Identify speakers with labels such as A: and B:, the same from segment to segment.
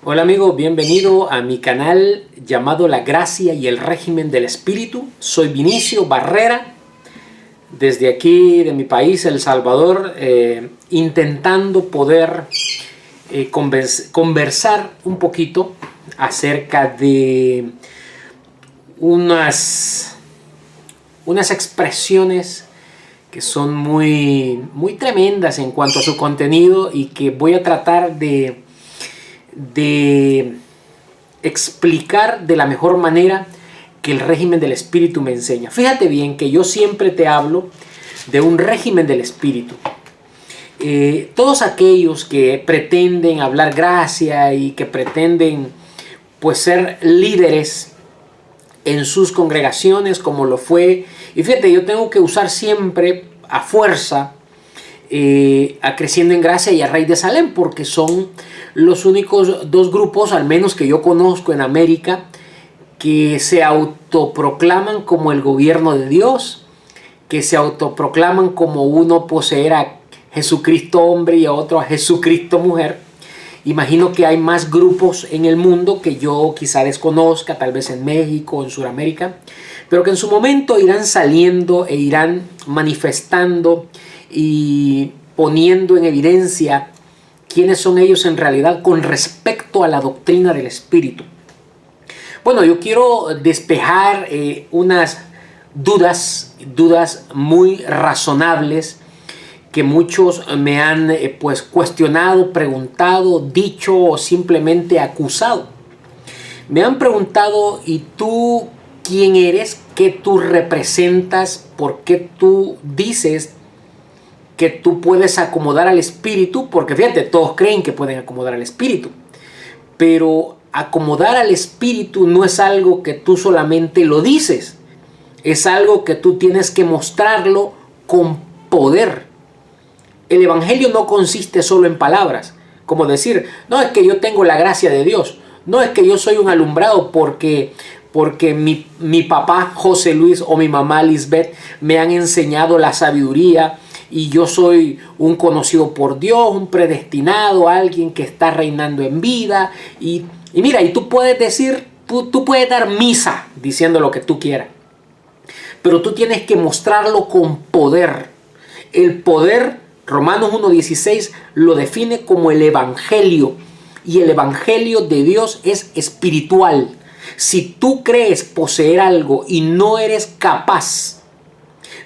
A: Hola amigo, bienvenido a mi canal llamado La Gracia y el Régimen del Espíritu. Soy Vinicio Barrera, desde aquí de mi país, El Salvador, intentando poder conversar un poquito acerca de unas expresiones que son muy tremendas en cuanto a su contenido y que voy a tratar de explicar de la mejor manera que el régimen del espíritu me enseña. Fíjate bien que yo siempre te hablo de un régimen del espíritu. Todos aquellos que pretenden hablar gracia y que pretenden pues ser líderes en sus congregaciones como lo fue, y fíjate, yo tengo que usar siempre a fuerza a Creciendo en Gracia y a Rey de Salem, porque son los únicos dos grupos, al menos que yo conozco en América, que se autoproclaman como el gobierno de Dios, que se autoproclaman como uno poseer a Jesucristo hombre y a otro a Jesucristo mujer. Imagino que hay más grupos en el mundo que yo quizá desconozca, tal vez en México o en Sudamérica, pero que en su momento irán saliendo e irán manifestando y poniendo en evidencia quiénes son ellos en realidad con respecto a la doctrina del Espíritu. Bueno, yo quiero despejar unas dudas muy razonables que muchos me han pues cuestionado, preguntado, dicho o simplemente acusado. Me han preguntado: ¿y tú quién eres? ¿Qué tú representas? ¿Por qué tú dices que tú puedes acomodar al espíritu? Porque fíjate, todos creen que pueden acomodar al espíritu, pero acomodar al espíritu no es algo que tú solamente lo dices, es algo que tú tienes que mostrarlo con poder. El evangelio no consiste solo en palabras, como decir, no es que yo tengo la gracia de Dios, no es que yo soy un alumbrado porque mi papá José Luis o mi mamá Lisbeth me han enseñado la sabiduría y yo soy un conocido por Dios, un predestinado, alguien que está reinando en vida. Y mira, y tú puedes decir, tú puedes dar misa diciendo lo que tú quieras, pero tú tienes que mostrarlo con poder. El poder, Romanos 1:16 lo define como el evangelio, y el evangelio de Dios es espiritual. Si tú crees poseer algo y no eres capaz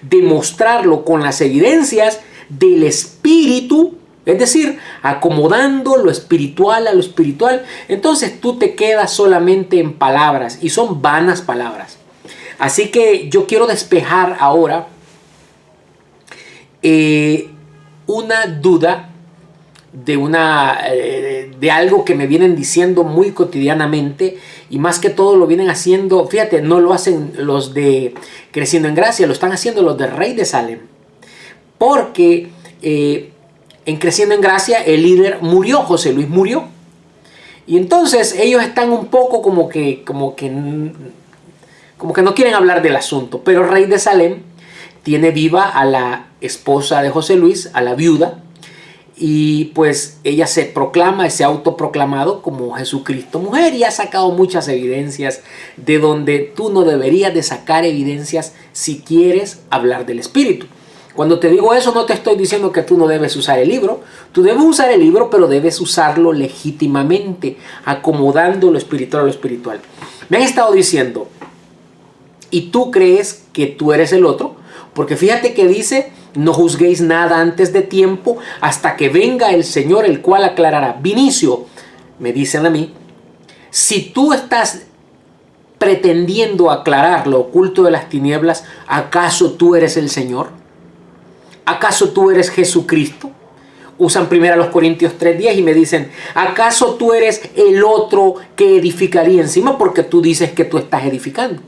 A: de mostrarlo con las evidencias del espíritu, es decir, acomodando lo espiritual a lo espiritual, entonces tú te quedas solamente en palabras, y son vanas palabras. Así que yo quiero despejar ahora una duda de algo que me vienen diciendo muy cotidianamente, y más que todo lo vienen haciendo, fíjate, no lo hacen los de Creciendo en Gracia, lo están haciendo los de Rey de Salem, porque en Creciendo en Gracia el líder murió, José Luis murió, y entonces ellos están un poco como que no quieren hablar del asunto. Pero Rey de Salem tiene viva a la esposa de José Luis, a la viuda, y pues ella se proclama, se ha autoproclamado como Jesucristo mujer, y ha sacado muchas evidencias de donde tú no deberías de sacar evidencias si quieres hablar del espíritu. Cuando te digo eso, no te estoy diciendo que tú no debes usar el libro. Tú debes usar el libro, pero debes usarlo legítimamente, acomodando lo espiritual a lo espiritual. Me han estado diciendo: ¿y tú crees que tú eres el otro? Porque fíjate que dice: no juzguéis nada antes de tiempo, hasta que venga el Señor, el cual aclarará. Vinicio, me dicen a mí, si tú estás pretendiendo aclarar lo oculto de las tinieblas, ¿acaso tú eres el Señor? ¿Acaso tú eres Jesucristo? Usan 1 Corintios 3:10 y me dicen: ¿acaso tú eres el otro que edificaría encima? Porque tú dices que tú estás edificando.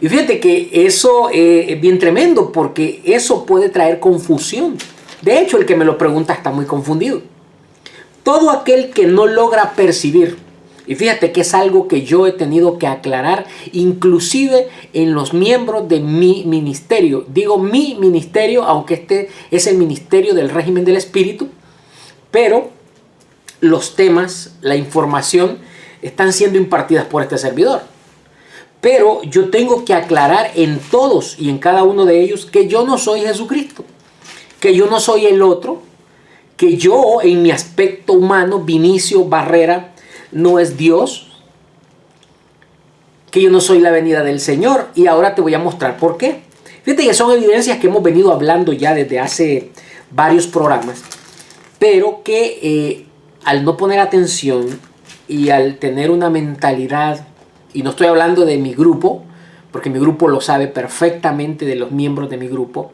A: Y fíjate que eso es bien tremendo, porque eso puede traer confusión. De hecho, el que me lo pregunta está muy confundido. Todo aquel que no logra percibir, y fíjate que es algo que yo he tenido que aclarar, inclusive en los miembros de mi ministerio. Digo mi ministerio, aunque este es el ministerio del régimen del espíritu, pero los temas, la información, están siendo impartidas por este servidor. Pero yo tengo que aclarar en todos y en cada uno de ellos que yo no soy Jesucristo, que yo no soy el otro, que yo en mi aspecto humano, Vinicio Barrera, no es Dios, que yo no soy la venida del Señor. Y ahora te voy a mostrar por qué. Fíjate que son evidencias que hemos venido hablando ya desde hace varios programas, pero que al no poner atención y al tener una mentalidad, y no estoy hablando de mi grupo, porque mi grupo lo sabe perfectamente, de los miembros de mi grupo.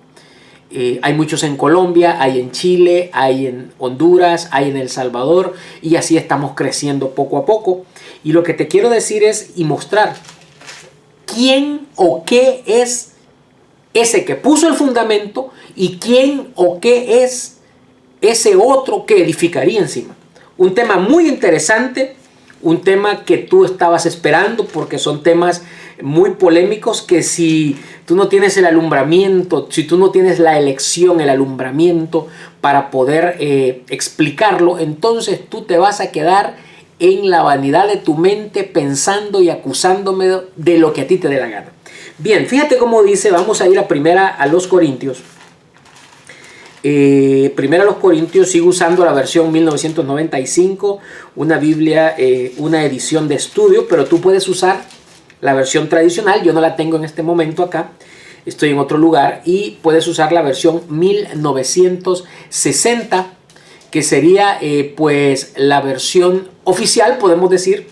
A: Hay muchos en Colombia, hay en Chile, hay en Honduras, hay en El Salvador, y así estamos creciendo poco a poco. Y lo que te quiero decir es y mostrar quién o qué es ese que puso el fundamento y quién o qué es ese otro que edificaría encima. Un tema muy interesante, un tema que tú estabas esperando, porque son temas muy polémicos que si tú no tienes el alumbramiento, si tú no tienes la elección, el alumbramiento para poder explicarlo, entonces tú te vas a quedar en la vanidad de tu mente pensando y acusándome de lo que a ti te dé la gana. Bien, fíjate cómo dice, vamos a ir a los Corintios. Primero a los Corintios, sigo usando la versión 1995, una Biblia, una edición de estudio, pero tú puedes usar la versión tradicional. Yo no la tengo en este momento acá, estoy en otro lugar, y puedes usar la versión 1960, que sería pues la versión oficial, podemos decir,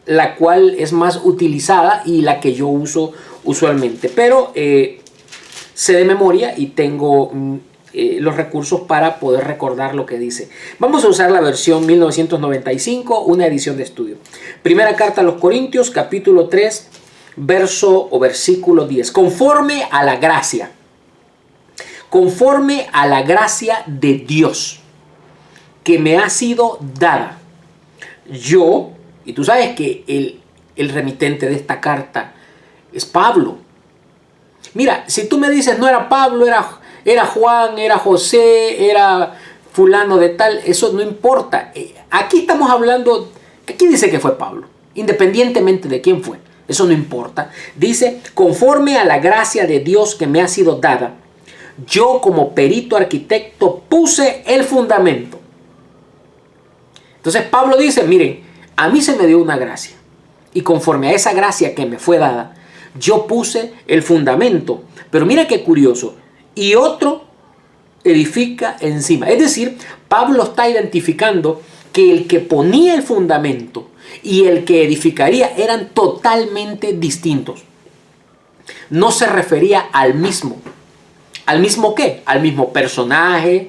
A: la cual es más utilizada y la que yo uso usualmente, pero sé de memoria y tengo los recursos para poder recordar lo que dice. Vamos a usar la versión 1995, una edición de estudio. Primera carta a los Corintios, capítulo 3, versículo 10. Conforme a la gracia de Dios que me ha sido dada, yo, y tú sabes que el remitente de esta carta es Pablo. Mira, si tú me dices no era Pablo, era Juan, era José, era fulano de tal, eso no importa. Aquí estamos hablando, aquí dice que fue Pablo, independientemente de quién fue, eso no importa. Dice, conforme a la gracia de Dios que me ha sido dada, yo como perito arquitecto puse el fundamento. Entonces Pablo dice, miren, a mí se me dio una gracia, y conforme a esa gracia que me fue dada, yo puse el fundamento. Pero mira qué curioso, y otro edifica encima. Es decir, Pablo está identificando que el que ponía el fundamento y el que edificaría eran totalmente distintos. No se refería al mismo. ¿Al mismo qué? Al mismo personaje,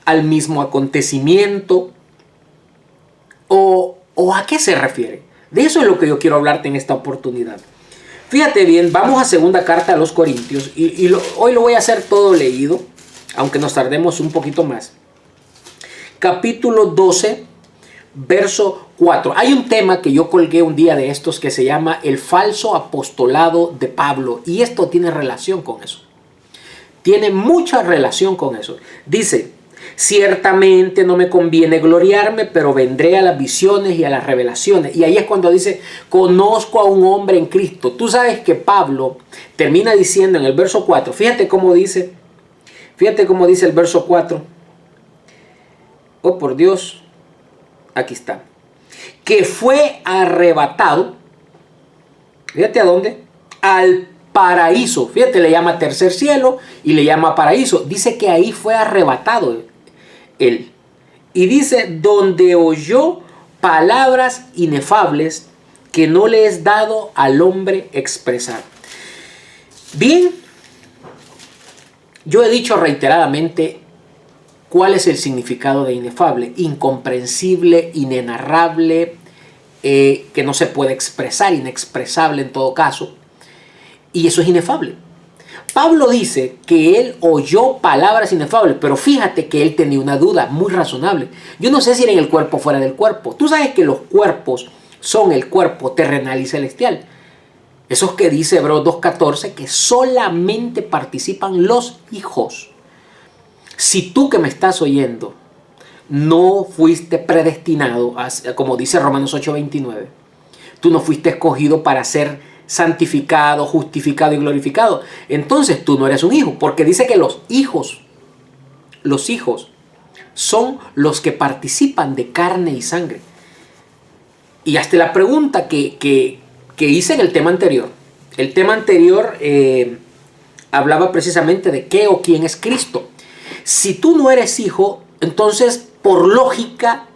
A: al mismo acontecimiento, o a qué se refiere. De eso es lo que yo quiero hablarte en esta oportunidad. Fíjate bien, vamos a segunda carta a los Corintios, hoy lo voy a hacer todo leído, aunque nos tardemos un poquito más. Capítulo 12, verso 4. Hay un tema que yo colgué un día de estos que se llama el falso apostolado de Pablo, y esto tiene relación con eso. Tiene mucha relación con eso. Dice, ciertamente no me conviene gloriarme, pero vendré a las visiones y a las revelaciones. Y ahí es cuando dice, conozco a un hombre en Cristo. Tú sabes que Pablo termina diciendo en el verso 4, fíjate cómo dice el verso 4. Oh, por Dios, aquí está. Que fue arrebatado, fíjate a dónde, al paraíso. Fíjate, le llama tercer cielo y le llama paraíso. Dice que ahí fue arrebatado él. Y dice, donde oyó palabras inefables que no le es dado al hombre expresar. Bien, yo he dicho reiteradamente cuál es el significado de inefable: incomprensible, inenarrable, que no se puede expresar, inexpresable en todo caso. Y eso es inefable. Pablo dice que él oyó palabras inefables, pero fíjate que él tenía una duda muy razonable. Yo no sé si era en el cuerpo o fuera del cuerpo. Tú sabes que los cuerpos son el cuerpo terrenal y celestial. Esos que dice Hebreos 2:14, que solamente participan los hijos. Si tú que me estás oyendo no fuiste predestinado, como dice Romanos 8:29. Tú no fuiste escogido para ser santificado, justificado y glorificado. Entonces tú no eres un hijo, porque dice que los hijos son los que participan de carne y sangre. Y hasta la pregunta que hice en el tema anterior. El tema anterior hablaba precisamente de qué o quién es Cristo. Si tú no eres hijo, entonces por lógica,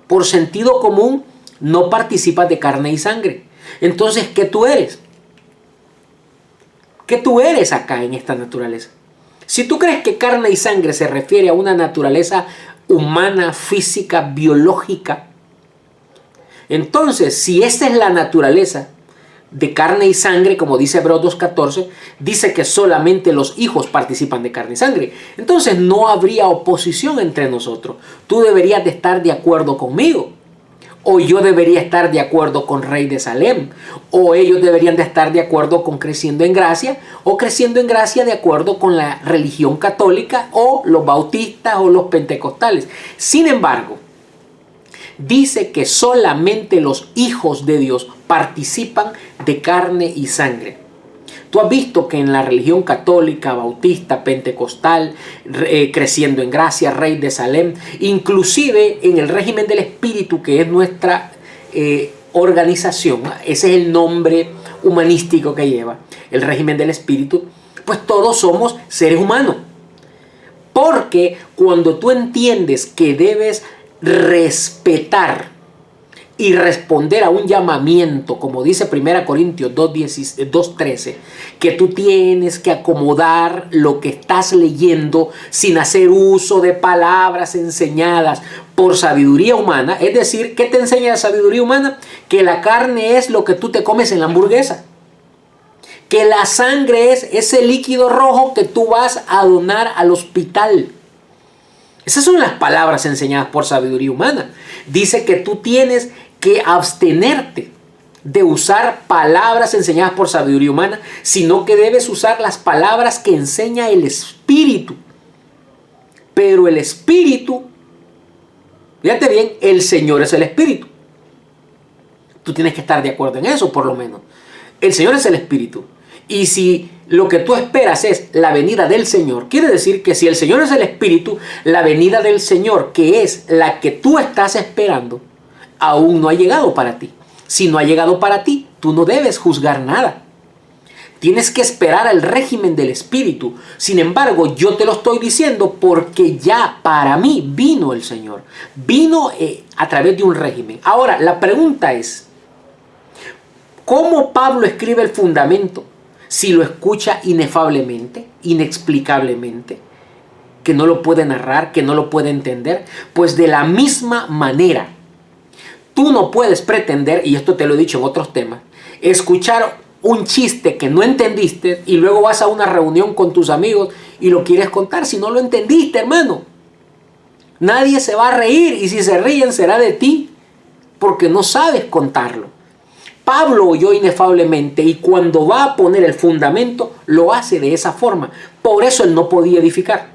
A: por sentido común, no participas de carne y sangre. Entonces, ¿qué tú eres? ¿Qué tú eres acá en esta naturaleza? Si tú crees que carne y sangre se refiere a una naturaleza humana, física, biológica, entonces, si esta es la naturaleza de carne y sangre, como dice Hebreos 2:14, dice que solamente los hijos participan de carne y sangre. Entonces no habría oposición entre nosotros. Tú deberías de estar de acuerdo conmigo. O yo debería estar de acuerdo con Rey de Salem. O ellos deberían de estar de acuerdo con Creciendo en Gracia. O Creciendo en Gracia de acuerdo con la religión católica. O los bautistas o los pentecostales. Sin embargo, dice que solamente los hijos de Dios participan de carne y sangre. Tú has visto que en la religión católica, bautista, pentecostal, Creciendo en Gracia, Rey de Salem, inclusive en el régimen del Espíritu, que es nuestra organización, ese es el nombre humanístico que lleva, el régimen del Espíritu, pues todos somos seres humanos. Porque cuando tú entiendes que debes respetar y responder a un llamamiento, como dice 1 Corintios 2:13, que tú tienes que acomodar lo que estás leyendo sin hacer uso de palabras enseñadas por sabiduría humana. Es decir, ¿qué te enseña la sabiduría humana? Que la carne es lo que tú te comes en la hamburguesa, que la sangre es ese líquido rojo que tú vas a donar al hospital. Esas son las palabras enseñadas por sabiduría humana. Dice que tú tienes que abstenerte de usar palabras enseñadas por sabiduría humana, sino que debes usar las palabras que enseña el Espíritu. Pero el Espíritu, fíjate bien, el Señor es el Espíritu. Tú tienes que estar de acuerdo en eso, por lo menos. El Señor es el Espíritu. Y si lo que tú esperas es la venida del Señor, quiere decir que si el Señor es el Espíritu, la venida del Señor, que es la que tú estás esperando, aún no ha llegado para ti. Si no ha llegado para ti, tú no debes juzgar nada. Tienes que esperar al régimen del Espíritu. Sin embargo, yo te lo estoy diciendo porque ya para mí vino el Señor. Vino a través de un régimen. Ahora, la pregunta es, ¿cómo Pablo escribe el fundamento? Si lo escucha inefablemente, inexplicablemente, que no lo puede narrar, que no lo puede entender, pues de la misma manera, tú no puedes pretender, y esto te lo he dicho en otros temas, escuchar un chiste que no entendiste y luego vas a una reunión con tus amigos y lo quieres contar si no lo entendiste, hermano. Nadie se va a reír y si se ríen será de ti porque no sabes contarlo. Pablo oyó inefablemente y cuando va a poner el fundamento lo hace de esa forma. Por eso él no podía edificar.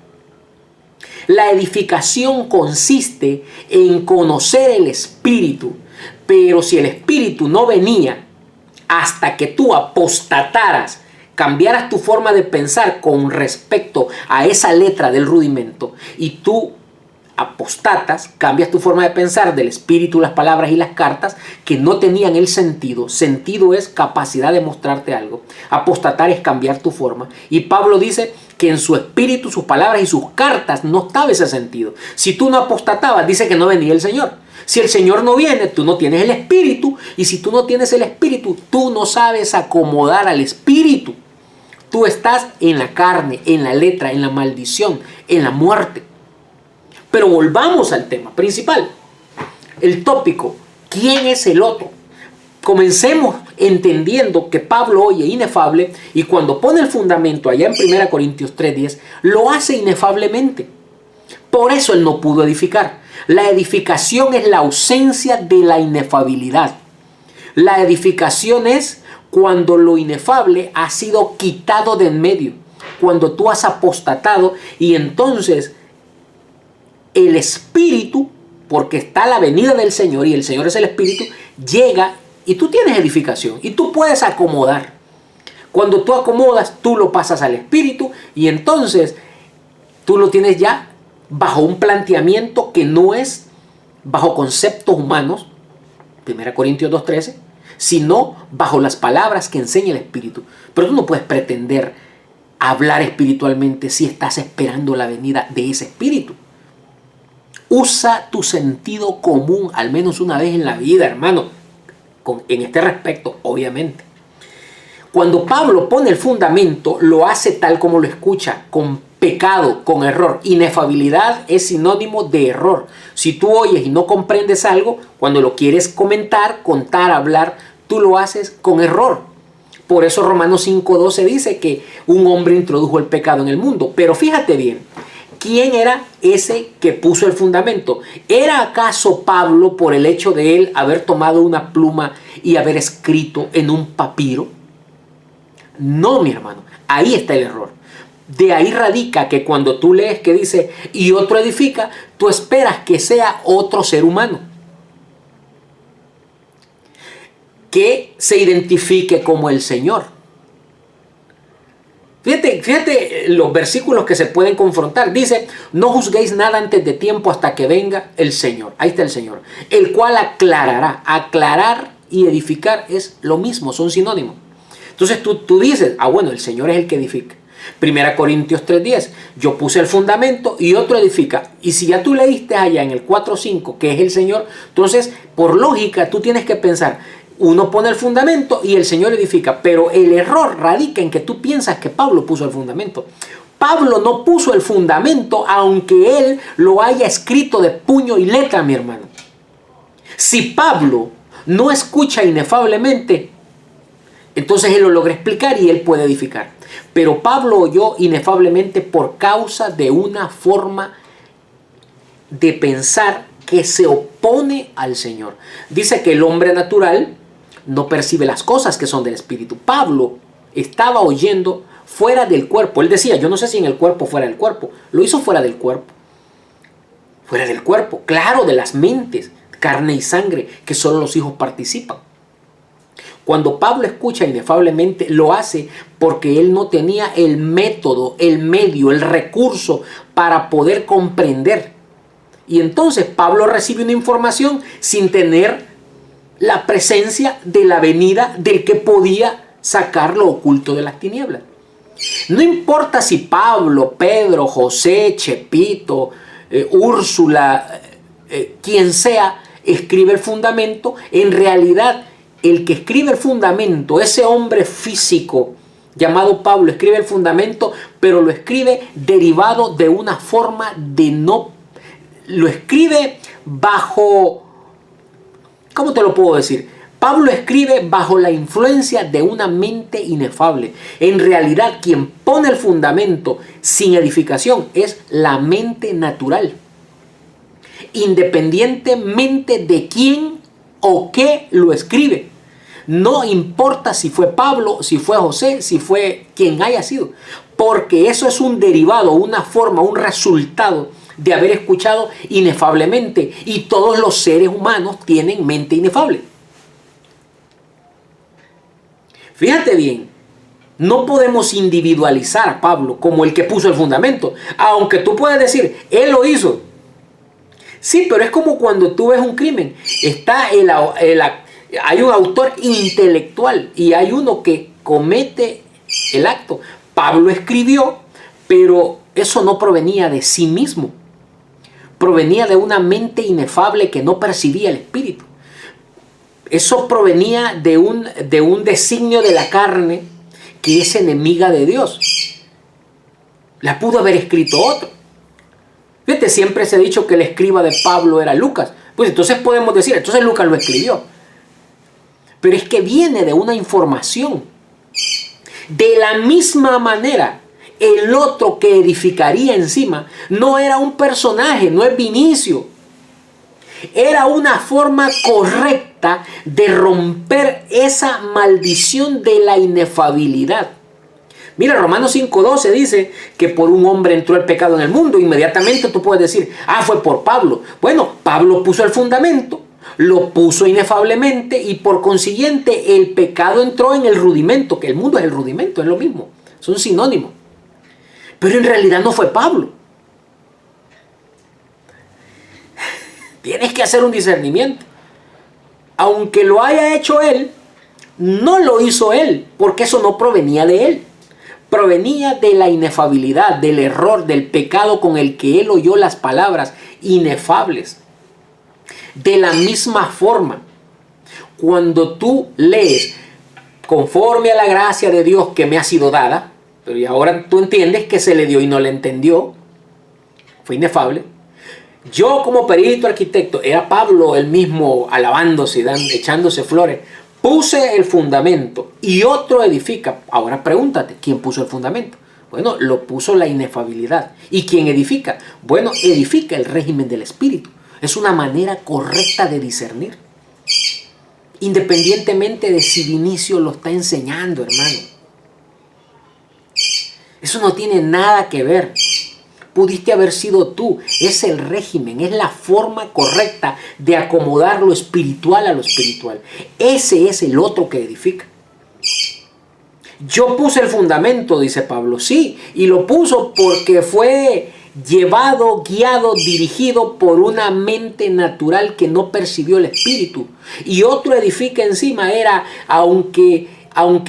A: La edificación consiste en conocer el Espíritu, pero si el Espíritu no venía hasta que tú apostataras, cambiaras tu forma de pensar con respecto a esa letra del rudimento y tú apostatas, cambias tu forma de pensar del espíritu, las palabras y las cartas que no tenían el sentido. Sentido es capacidad de mostrarte algo. Apostatar es cambiar tu forma. Y Pablo dice que en su espíritu, sus palabras y sus cartas no estaba ese sentido. Si tú no apostatabas, dice que no venía el Señor. Si el Señor no viene, tú no tienes el espíritu. Y si tú no tienes el espíritu, tú no sabes acomodar al espíritu. Tú estás en la carne, en la letra, en la maldición, en la muerte. Pero volvamos al tema principal, el tópico, ¿quién es el otro? Comencemos entendiendo que Pablo oye inefable y cuando pone el fundamento allá en 1 Corintios 3:10, lo hace inefablemente. Por eso él no pudo edificar. La edificación es la ausencia de la inefabilidad. La edificación es cuando lo inefable ha sido quitado de en medio, cuando tú has apostatado y entonces el Espíritu porque está la venida del Señor y el Señor es el Espíritu, llega y tú tienes edificación y tú puedes acomodar. Cuando tú acomodas, tú lo pasas al Espíritu y entonces tú lo tienes ya bajo un planteamiento que no es bajo conceptos humanos, 1 Corintios 2:13, sino bajo las palabras que enseña el Espíritu. Pero tú no puedes pretender hablar espiritualmente si estás esperando la venida de ese Espíritu. Usa tu sentido común al menos una vez en la vida, hermano, en este respecto, obviamente. Cuando Pablo pone el fundamento, lo hace tal como lo escucha, con pecado, con error. Inefabilidad es sinónimo de error. Si tú oyes y no comprendes algo, cuando lo quieres comentar, contar, hablar, tú lo haces con error. Por eso Romanos 5:12 dice que un hombre introdujo el pecado en el mundo. Pero fíjate bien, ¿quién era ese que puso el fundamento? ¿Era acaso Pablo por el hecho de él haber tomado una pluma y haber escrito en un papiro? No, mi hermano, ahí está el error. De ahí radica que cuando tú lees que dice, y otro edifica, tú esperas que sea otro ser humano, que se identifique como el Señor. Fíjate los versículos que se pueden confrontar. Dice, no juzguéis nada antes de tiempo hasta que venga el Señor. Ahí está el Señor, el cual aclarará. Aclarar y edificar es lo mismo, son sinónimos. Entonces tú dices, bueno, el Señor es el que edifica. 1 Corintios 3:10, yo puse el fundamento y otro edifica. Y si ya tú leíste allá en el 4:5 que es el Señor, entonces por lógica tú tienes que pensar, uno pone el fundamento y el Señor edifica. Pero el error radica en que tú piensas que Pablo puso el fundamento. Pablo no puso el fundamento aunque él lo haya escrito de puño y letra, mi hermano. Si Pablo no escucha inefablemente, entonces él lo logra explicar y él puede edificar. Pero Pablo oyó inefablemente por causa de una forma de pensar que se opone al Señor. Dice que el hombre natural no percibe las cosas que son del Espíritu. Pablo estaba oyendo fuera del cuerpo. Él decía, yo no sé si en el cuerpo o fuera del cuerpo. Lo hizo fuera del cuerpo. Fuera del cuerpo, claro, de las mentes, carne y sangre, que solo los hijos participan. Cuando Pablo escucha inefablemente, lo hace porque él no tenía el método, el medio, el recurso para poder comprender. Y entonces Pablo recibe una información sin tener la presencia de la venida del que podía sacar lo oculto de las tinieblas. No importa si Pablo, Pedro, José, Chepito, Úrsula, quien sea, escribe el fundamento, en realidad el que escribe el fundamento, ese hombre físico llamado Pablo, escribe el fundamento, pero lo escribe derivado de una forma de no... Lo escribe bajo... ¿Cómo te lo puedo decir? Pablo escribe bajo la influencia de una mente inefable. En realidad, quien pone el fundamento sin edificación es la mente natural. Independientemente de quién o qué lo escribe. No importa si fue Pablo, si fue José, si fue quien haya sido. Porque eso es un derivado, una forma, un resultado de haber escuchado inefablemente. Y todos los seres humanos tienen mente inefable. Fíjate bien, no podemos individualizar a Pablo como el que puso el fundamento. Aunque tú puedes decir, él lo hizo. Sí, pero es como cuando tú ves un crimen. Hay un autor intelectual y hay uno que comete el acto. Pablo escribió, pero eso no provenía de sí mismo. Provenía de una mente inefable que no percibía el Espíritu. Eso provenía de un designio de la carne que es enemiga de Dios. La pudo haber escrito otro. Fíjate, siempre se ha dicho que el escriba de Pablo era Lucas. Pues entonces podemos decir, entonces Lucas lo escribió. Pero es que viene de una información. De la misma manera, el otro que edificaría encima no era un personaje, no es Vinicio. Era una forma correcta de romper esa maldición de la inefabilidad. Mira, Romanos 5:12 dice que por un hombre entró el pecado en el mundo. Inmediatamente tú puedes decir, fue por Pablo. Bueno, Pablo puso el fundamento, lo puso inefablemente y por consiguiente el pecado entró en el rudimento, que el mundo es el rudimento, es lo mismo, son sinónimos. Pero en realidad no fue Pablo. Tienes que hacer un discernimiento. Aunque lo haya hecho él, no lo hizo él, porque eso no provenía de él. Provenía de la inefabilidad, del error, del pecado con el que él oyó las palabras inefables. De la misma forma, cuando tú lees conforme a la gracia de Dios que me ha sido dada, pero y ahora tú entiendes que se le dio y no le entendió, fue inefable. Yo como perito arquitecto, era Pablo el mismo alabándose, echándose flores. Puse el fundamento y otro edifica. Ahora pregúntate, ¿quién puso el fundamento? Bueno, lo puso la inefabilidad. ¿Y quién edifica? Bueno, edifica el régimen del Espíritu. Es una manera correcta de discernir. Independientemente de si Vinicio lo está enseñando, hermano. Eso no tiene nada que ver. Pudiste haber sido tú. Es el régimen, es la forma correcta de acomodar lo espiritual a lo espiritual. Ese es el otro que edifica. Yo puse el fundamento, dice Pablo, sí, y lo puso porque fue llevado, guiado, dirigido por una mente natural que no percibió el espíritu. Y otro edifica encima, aunque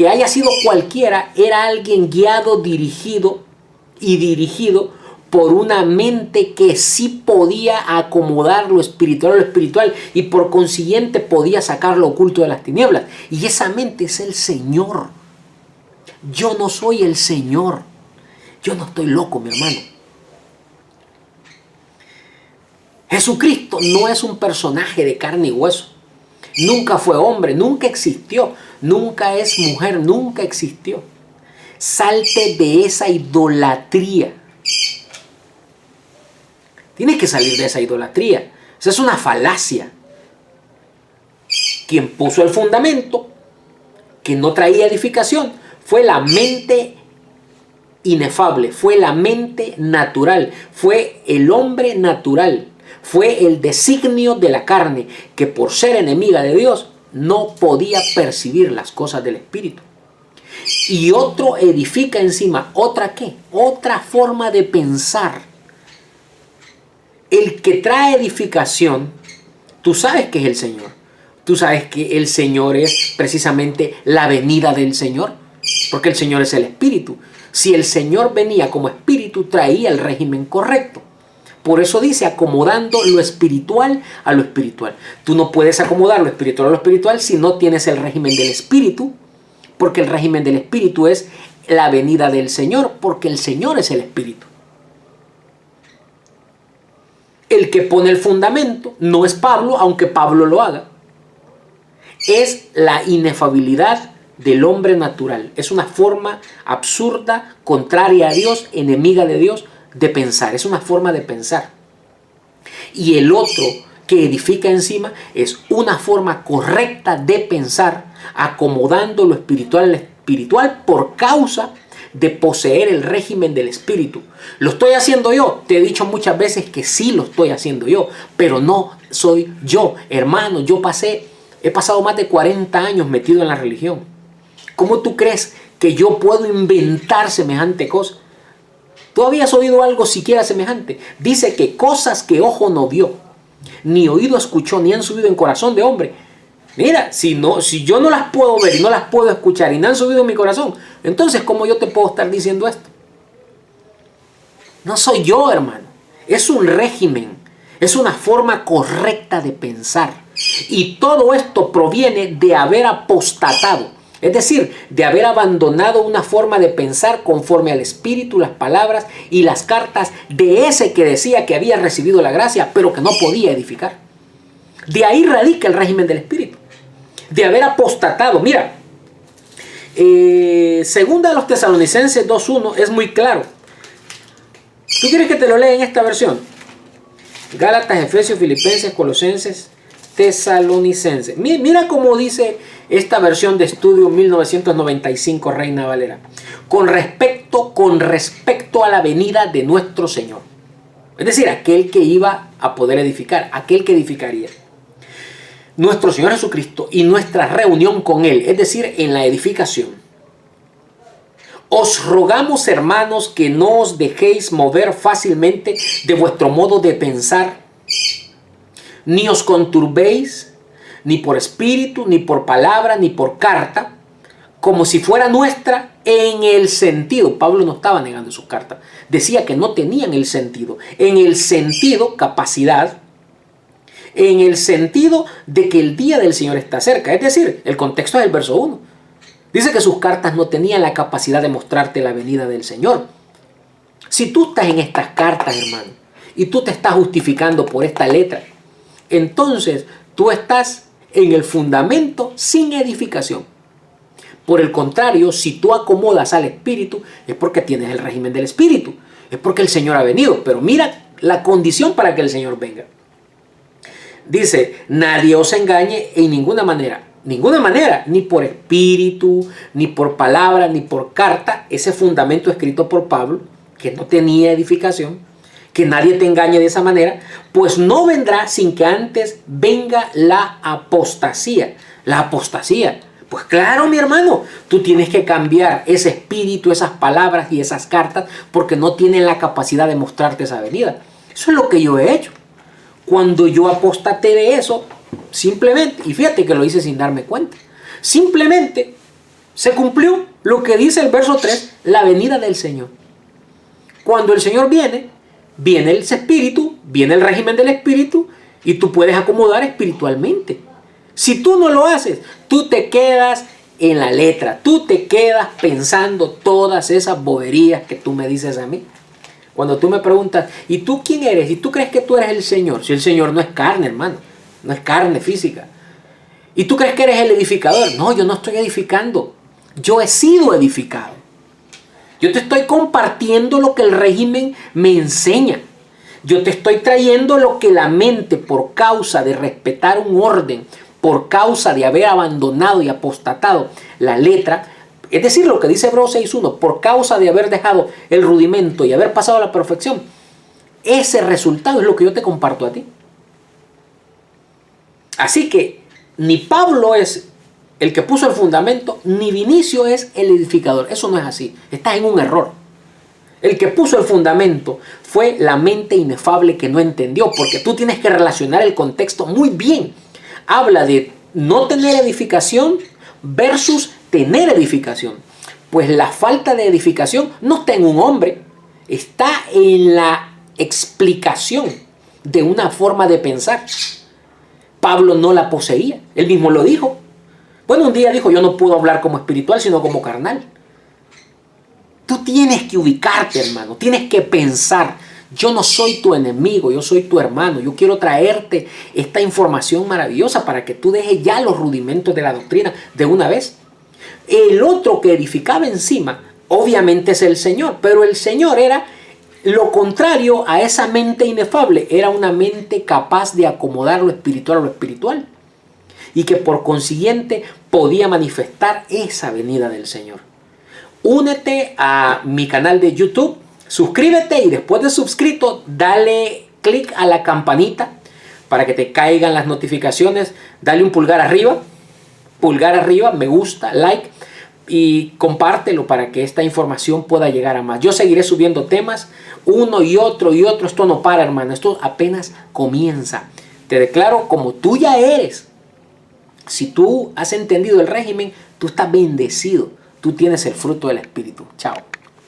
A: haya sido cualquiera, era alguien guiado, dirigido por una mente que sí podía acomodar lo espiritual a lo espiritual y por consiguiente podía sacar lo oculto de las tinieblas. Y esa mente es el Señor. Yo no soy el Señor. Yo no estoy loco, mi hermano. Jesucristo no es un personaje de carne y hueso. Nunca fue hombre, nunca existió. Nunca es mujer, nunca existió. Salte de esa idolatría. Tienes que salir de esa idolatría. Esa es una falacia. Quien puso el fundamento, que no traía edificación, fue la mente inefable, fue la mente natural, fue el hombre natural, fue el designio de la carne, que por ser enemiga de Dios no podía percibir las cosas del Espíritu. Y otro edifica encima, ¿otra qué? Otra forma de pensar. El que trae edificación, tú sabes que es el Señor. Tú sabes que el Señor es precisamente la venida del Señor, porque el Señor es el Espíritu. Si el Señor venía como Espíritu, traía el régimen correcto. Por eso dice, acomodando lo espiritual a lo espiritual. Tú no puedes acomodar lo espiritual a lo espiritual si no tienes el régimen del Espíritu, porque el régimen del Espíritu es la venida del Señor, porque el Señor es el Espíritu. El que pone el fundamento no es Pablo, aunque Pablo lo haga. Es la inefabilidad del hombre natural. Es una forma absurda, contraria a Dios, enemiga de Dios, de pensar. Es una forma de pensar. Y el otro que edifica encima es una forma correcta de pensar, acomodando lo espiritual al espiritual por causa de poseer el régimen del Espíritu. ¿Lo estoy haciendo yo? Te he dicho muchas veces que sí lo estoy haciendo yo, pero no soy yo. Hermano, he pasado más de 40 años metido en la religión. ¿Cómo tú crees que yo puedo inventar semejante cosa? ¿Tú habías oído algo siquiera semejante? Dice que cosas que ojo no vio, ni oído escuchó, ni han subido en corazón de hombre. Mira, si yo no las puedo ver y no las puedo escuchar y no han subido en mi corazón, entonces ¿cómo yo te puedo estar diciendo esto? No soy yo, hermano. Es un régimen, es una forma correcta de pensar. Y todo esto proviene de haber apostatado. Es decir, de haber abandonado una forma de pensar conforme al Espíritu, las palabras y las cartas de ese que decía que había recibido la gracia, pero que no podía edificar. De ahí radica el régimen del Espíritu. De haber apostatado. Mira, segunda de los Tesalonicenses 2:1 es muy claro. ¿Tú quieres que te lo lea en esta versión? Gálatas, Efesios, Filipenses, Colosenses, Tesalonicenses. Mira cómo dice esta versión de estudio 1995 Reina Valera. Con respecto a la venida de nuestro Señor. Es decir, aquel que iba a poder edificar, aquel que edificaría. Nuestro Señor Jesucristo y nuestra reunión con Él, es decir, en la edificación. Os rogamos, hermanos, que no os dejéis mover fácilmente de vuestro modo de pensar, ni os conturbéis, ni por espíritu, ni por palabra, ni por carta, como si fuera nuestra en el sentido. Pablo no estaba negando sus cartas. Decía que no tenían el sentido. En el sentido, capacidad. En el sentido de que el día del Señor está cerca. Es decir, el contexto es el verso 1. Dice que sus cartas no tenían la capacidad de mostrarte la venida del Señor. Si tú estás en estas cartas, hermano, y tú te estás justificando por esta letra, entonces tú estás en el fundamento sin edificación. Por el contrario, si tú acomodas al Espíritu, es porque tienes el régimen del Espíritu. Es porque el Señor ha venido. Pero mira la condición para que el Señor venga. Dice, nadie os engañe en ninguna manera. Ninguna manera, ni por espíritu, ni por palabra, ni por carta. Ese fundamento escrito por Pablo, que no tenía edificación, que nadie te engañe de esa manera, pues no vendrá sin que antes venga la apostasía. La apostasía. Pues claro, mi hermano, tú tienes que cambiar ese espíritu, esas palabras y esas cartas, porque no tienen la capacidad de mostrarte esa venida. Eso es lo que yo he hecho. Cuando yo apostaté de eso, simplemente, y fíjate que lo hice sin darme cuenta, simplemente se cumplió lo que dice el verso 3, la venida del Señor. Cuando el Señor viene, viene el espíritu, viene el régimen del espíritu, y tú puedes acomodar espiritualmente. Si tú no lo haces, tú te quedas en la letra, tú te quedas pensando todas esas boberías que tú me dices a mí. Cuando tú me preguntas, ¿y tú quién eres? ¿Y tú crees que tú eres el Señor? Si el Señor no es carne, hermano, no es carne física. ¿Y tú crees que eres el edificador? No, yo no estoy edificando, yo he sido edificado. Yo te estoy compartiendo lo que el régimen me enseña. Yo te estoy trayendo lo que la mente, por causa de respetar un orden, por causa de haber abandonado y apostatado la letra, es decir, lo que dice Hebreos 6.1, por causa de haber dejado el rudimento y haber pasado a la perfección, ese resultado es lo que yo te comparto a ti. Así que ni Pablo es el que puso el fundamento, ni Vinicio es el edificador. Eso no es así, estás en un error. El que puso el fundamento fue la mente inefable que no entendió, porque tú tienes que relacionar el contexto muy bien. Habla de no tener edificación versus tener edificación. Pues la falta de edificación no está en un hombre, está en la explicación de una forma de pensar. Pablo no la poseía, él mismo lo dijo. Bueno, un día dijo, yo no puedo hablar como espiritual, sino como carnal. Tú tienes que ubicarte, hermano, tienes que pensar. Yo no soy tu enemigo, yo soy tu hermano. Yo quiero traerte esta información maravillosa para que tú dejes ya los rudimentos de la doctrina de una vez. El otro que edificaba encima, obviamente es el Señor, pero el Señor era lo contrario a esa mente inefable. Era una mente capaz de acomodar lo espiritual a lo espiritual y que por consiguiente podía manifestar esa venida del Señor. Únete a mi canal de YouTube. Suscríbete y después de suscrito, dale clic a la campanita para que te caigan las notificaciones. Dale un pulgar arriba, me gusta, like y compártelo para que esta información pueda llegar a más. Yo seguiré subiendo temas, uno y otro. Esto no para, hermano, esto apenas comienza. Te declaro como tú ya eres. Si tú has entendido el régimen, tú estás bendecido. Tú tienes el fruto del Espíritu. Chao.